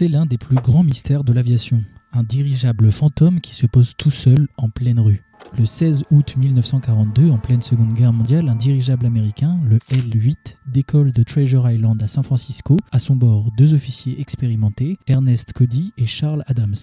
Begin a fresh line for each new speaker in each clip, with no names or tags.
C'est l'un des plus grands mystères de l'aviation. Un dirigeable fantôme qui se pose tout seul en pleine rue. Le 16 août 1942, en pleine Seconde Guerre mondiale, un dirigeable américain, le L-8, décolle de Treasure Island à San Francisco. À son bord, 2 officiers expérimentés, Ernest Cody et Charles Adams.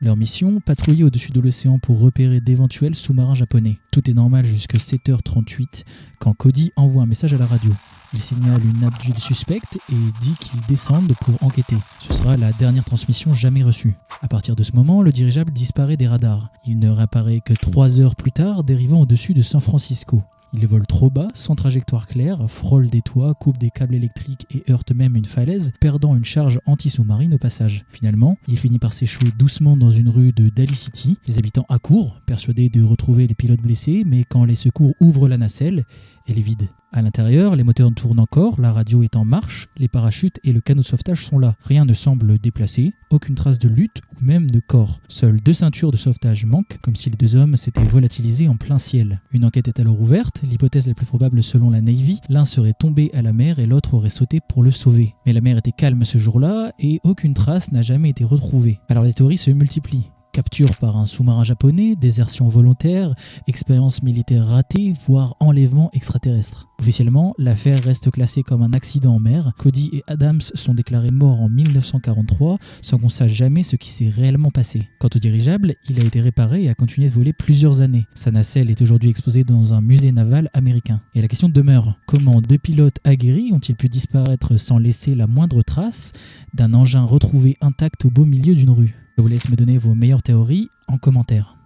Leur mission, patrouiller au-dessus de l'océan pour repérer d'éventuels sous-marins japonais. Tout est normal jusqu'à 7h38 quand Cody envoie un message à la radio. Il signale une abduite suspecte et dit qu'ils descendent pour enquêter. Ce sera la dernière transmission jamais reçue. À partir de ce moment, le dirigeable disparaît des radars. Il ne réapparaît que 3 heures plus tard, dérivant au-dessus de San Francisco. Il vole trop bas, sans trajectoire claire, frôle des toits, coupe des câbles électriques et heurte même une falaise, perdant une charge anti-sous-marine au passage. Finalement, il finit par s'échouer doucement dans une rue de Daly City. Les habitants accourent, persuadés de retrouver les pilotes blessés, mais quand les secours ouvrent la nacelle, elle est vide. À l'intérieur, les moteurs tournent encore, la radio est en marche, les parachutes et le canot de sauvetage sont là. Rien ne semble déplacé, aucune trace de lutte ou même de corps. Seules 2 ceintures de sauvetage manquent, comme si les 2 hommes s'étaient volatilisés en plein ciel. Une enquête est alors ouverte, l'hypothèse la plus probable selon la Navy, l'un serait tombé à la mer et l'autre aurait sauté pour le sauver. Mais la mer était calme ce jour-là et aucune trace n'a jamais été retrouvée. Alors les théories se multiplient. Capture par un sous-marin japonais, désertion volontaire, expérience militaire ratée, voire enlèvement extraterrestre. Officiellement, l'affaire reste classée comme un accident en mer. Cody et Adams sont déclarés morts en 1943 sans qu'on sache jamais ce qui s'est réellement passé. Quant au dirigeable, il a été réparé et a continué de voler plusieurs années. Sa nacelle est aujourd'hui exposée dans un musée naval américain. Et la question demeure, comment 2 pilotes aguerris ont-ils pu disparaître sans laisser la moindre trace d'un engin retrouvé intact au beau milieu d'une rue ? Je vous laisse me donner vos meilleures théories en commentaire.